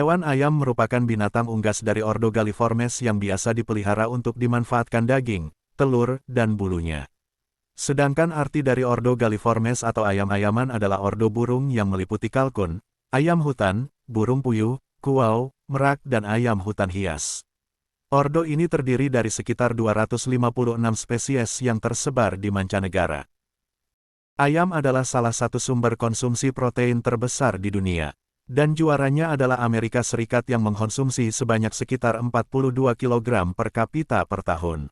Hewan ayam merupakan binatang unggas dari ordo Galliformes yang biasa dipelihara untuk dimanfaatkan daging, telur, dan bulunya. Sedangkan arti dari ordo Galliformes atau ayam-ayaman adalah ordo burung yang meliputi kalkun, ayam hutan, burung puyuh, kuau, merak dan ayam hutan hias. Ordo ini terdiri dari sekitar 256 spesies yang tersebar di mancanegara. Ayam adalah salah satu sumber konsumsi protein terbesar di dunia. Dan juaranya adalah Amerika Serikat yang mengkonsumsi sebanyak sekitar 42 kg per kapita per tahun.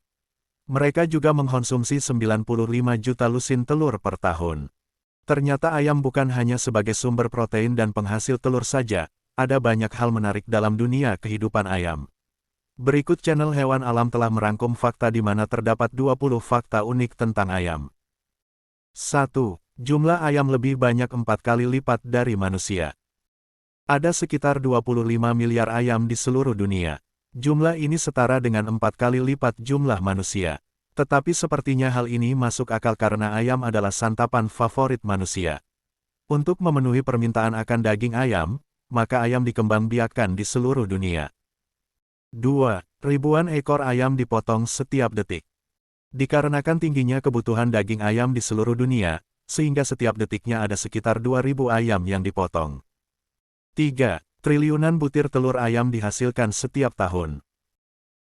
Mereka juga mengkonsumsi 95 juta lusin telur per tahun. Ternyata ayam bukan hanya sebagai sumber protein dan penghasil telur saja, ada banyak hal menarik dalam dunia kehidupan ayam. Berikut channel Hewan Alam telah merangkum fakta di mana terdapat 20 fakta unik tentang ayam. 1. Jumlah ayam lebih banyak 4 kali lipat dari manusia. Ada sekitar 25 miliar ayam di seluruh dunia. Jumlah ini setara dengan 4 kali lipat jumlah manusia. Tetapi sepertinya hal ini masuk akal karena ayam adalah santapan favorit manusia. Untuk memenuhi permintaan akan daging ayam, maka ayam dikembangbiakkan di seluruh dunia. 2. Ribuan ekor ayam dipotong setiap detik. Dikarenakan tingginya kebutuhan daging ayam di seluruh dunia, sehingga setiap detiknya ada sekitar 2.000 ayam yang dipotong. 3. Triliunan butir telur ayam dihasilkan setiap tahun.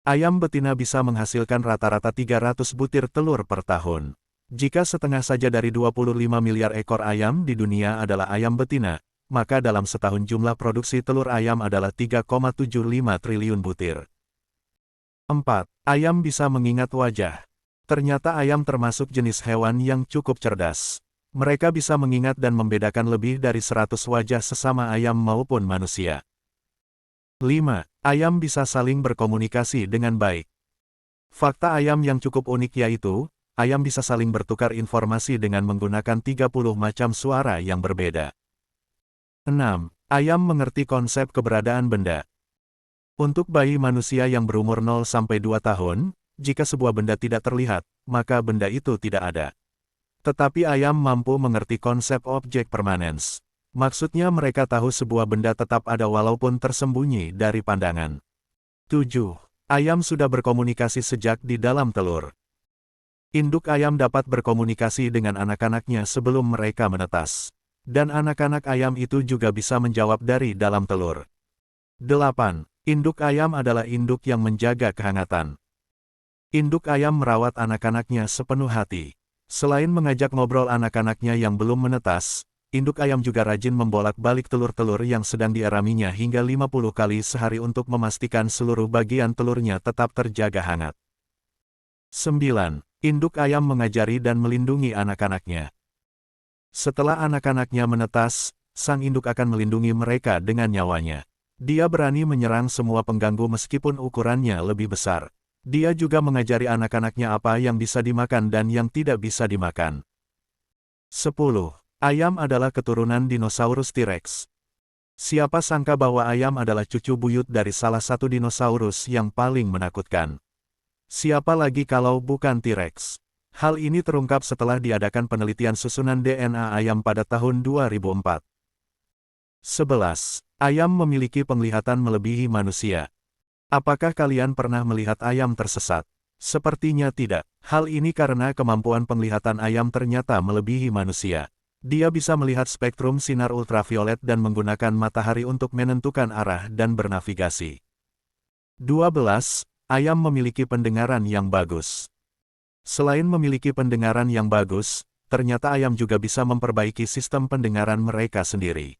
Ayam betina bisa menghasilkan rata-rata 300 butir telur per tahun. Jika setengah saja dari 25 miliar ekor ayam di dunia adalah ayam betina, maka dalam setahun jumlah produksi telur ayam adalah 3,75 triliun butir. 4. Ayam bisa mengingat wajah. Ternyata ayam termasuk jenis hewan yang cukup cerdas. Mereka bisa mengingat dan membedakan lebih dari 100 wajah sesama ayam maupun manusia. 5. Ayam bisa saling berkomunikasi dengan baik. Fakta ayam yang cukup unik yaitu, ayam bisa saling bertukar informasi dengan menggunakan 30 macam suara yang berbeda. 6. Ayam mengerti konsep keberadaan benda. Untuk bayi manusia yang berumur 0-2 tahun, jika sebuah benda tidak terlihat, maka benda itu tidak ada. Tetapi ayam mampu mengerti konsep objek permanens. Maksudnya mereka tahu sebuah benda tetap ada walaupun tersembunyi dari pandangan. 7. Ayam sudah berkomunikasi sejak di dalam telur. Induk ayam dapat berkomunikasi dengan anak-anaknya sebelum mereka menetas. Dan anak-anak ayam itu juga bisa menjawab dari dalam telur. 8. Induk ayam adalah induk yang menjaga kehangatan. Induk ayam merawat anak-anaknya sepenuh hati. Selain mengajak ngobrol anak-anaknya yang belum menetas, induk ayam juga rajin membolak-balik telur-telur yang sedang dieraminya hingga 50 kali sehari untuk memastikan seluruh bagian telurnya tetap terjaga hangat. 9. Induk ayam mengajari dan melindungi anak-anaknya. Setelah anak-anaknya menetas, sang induk akan melindungi mereka dengan nyawanya. Dia berani menyerang semua pengganggu meskipun ukurannya lebih besar. Dia juga mengajari anak-anaknya apa yang bisa dimakan dan yang tidak bisa dimakan. 10. Ayam adalah keturunan dinosaurus T-Rex. Siapa sangka bahwa ayam adalah cucu buyut dari salah satu dinosaurus yang paling menakutkan. Siapa lagi kalau bukan T-Rex? Hal ini terungkap setelah diadakan penelitian susunan DNA ayam pada tahun 2004. 11. Ayam memiliki penglihatan melebihi manusia. Apakah kalian pernah melihat ayam tersesat? Sepertinya tidak. Hal ini karena kemampuan penglihatan ayam ternyata melebihi manusia. Dia bisa melihat spektrum sinar ultraviolet dan menggunakan matahari untuk menentukan arah dan bernavigasi. 12. Ayam memiliki pendengaran yang bagus. Selain memiliki pendengaran yang bagus, ternyata ayam juga bisa memperbaiki sistem pendengaran mereka sendiri.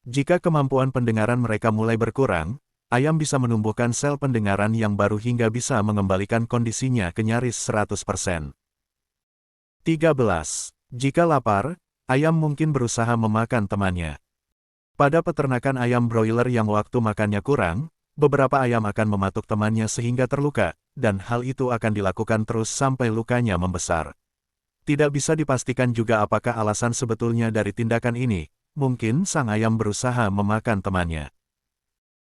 Jika kemampuan pendengaran mereka mulai berkurang, ayam bisa menumbuhkan sel pendengaran yang baru hingga bisa mengembalikan kondisinya ke nyaris 100%. 13. Jika lapar, ayam mungkin berusaha memakan temannya. Pada peternakan ayam broiler yang waktu makannya kurang, beberapa ayam akan mematuk temannya sehingga terluka, dan hal itu akan dilakukan terus sampai lukanya membesar. Tidak bisa dipastikan juga apakah alasan sebetulnya dari tindakan ini, mungkin sang ayam berusaha memakan temannya.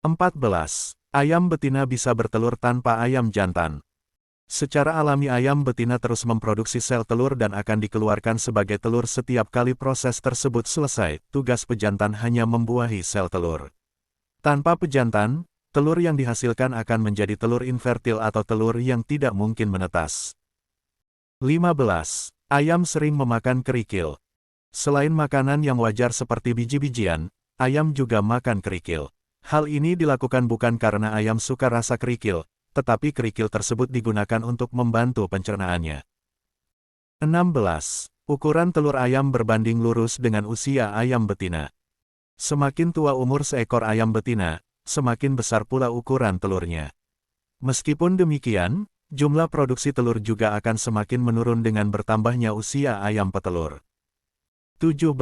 14. Ayam betina bisa bertelur tanpa ayam jantan. Secara alami ayam betina terus memproduksi sel telur dan akan dikeluarkan sebagai telur setiap kali proses tersebut selesai, tugas pejantan hanya membuahi sel telur. Tanpa pejantan, telur yang dihasilkan akan menjadi telur infertil atau telur yang tidak mungkin menetas. 15. Ayam sering memakan kerikil. Selain makanan yang wajar seperti biji-bijian, ayam juga makan kerikil. Hal ini dilakukan bukan karena ayam suka rasa kerikil, tetapi kerikil tersebut digunakan untuk membantu pencernaannya. 16. Ukuran telur ayam berbanding lurus dengan usia ayam betina. Semakin tua umur seekor ayam betina, semakin besar pula ukuran telurnya. Meskipun demikian, jumlah produksi telur juga akan semakin menurun dengan bertambahnya usia ayam petelur. 17.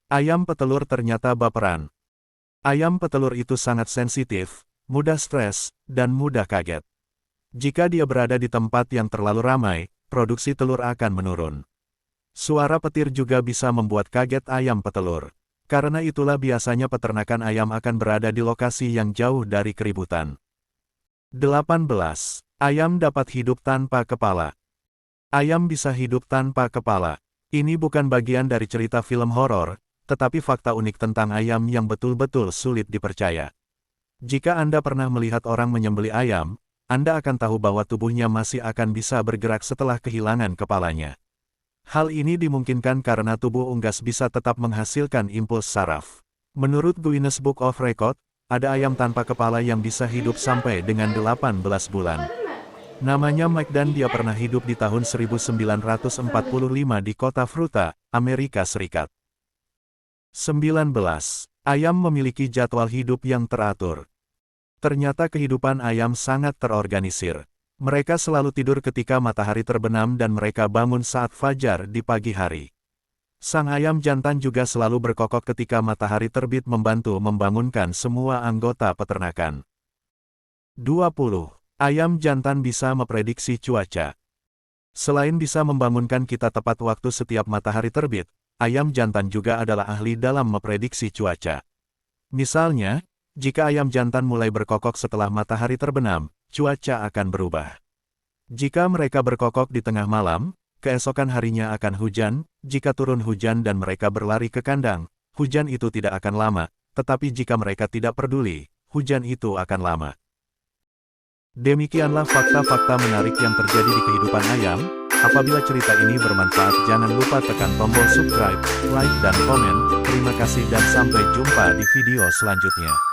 Ayam petelur ternyata baperan. Ayam petelur itu sangat sensitif, mudah stres, dan mudah kaget. Jika dia berada di tempat yang terlalu ramai, produksi telur akan menurun. Suara petir juga bisa membuat kaget ayam petelur. Karena itulah biasanya peternakan ayam akan berada di lokasi yang jauh dari keributan. 18. Ayam dapat hidup tanpa kepala. Ayam bisa hidup tanpa kepala. Ini bukan bagian dari cerita film horor, tetapi fakta unik tentang ayam yang betul-betul sulit dipercaya. Jika Anda pernah melihat orang menyembelih ayam, Anda akan tahu bahwa tubuhnya masih akan bisa bergerak setelah kehilangan kepalanya. Hal ini dimungkinkan karena tubuh unggas bisa tetap menghasilkan impuls saraf. Menurut Guinness Book of Record, ada ayam tanpa kepala yang bisa hidup sampai dengan 18 bulan. Namanya Mike dan dia pernah hidup di tahun 1945 di kota Fruita, Amerika Serikat. 19. Ayam memiliki jadwal hidup yang teratur. Ternyata kehidupan ayam sangat terorganisir. Mereka selalu tidur ketika matahari terbenam dan mereka bangun saat fajar di pagi hari. Sang ayam jantan juga selalu berkokok ketika matahari terbit membantu membangunkan semua anggota peternakan. 20. Ayam jantan bisa memprediksi cuaca. Selain bisa membangunkan kita tepat waktu setiap matahari terbit, ayam jantan juga adalah ahli dalam memprediksi cuaca. Misalnya, jika ayam jantan mulai berkokok setelah matahari terbenam, cuaca akan berubah. Jika mereka berkokok di tengah malam, keesokan harinya akan hujan. Jika turun hujan dan mereka berlari ke kandang, hujan itu tidak akan lama, tetapi jika mereka tidak peduli, hujan itu akan lama. Demikianlah fakta-fakta menarik yang terjadi di kehidupan ayam. Apabila cerita ini bermanfaat, jangan lupa tekan tombol subscribe, like dan komen. Terima kasih dan sampai jumpa di video selanjutnya.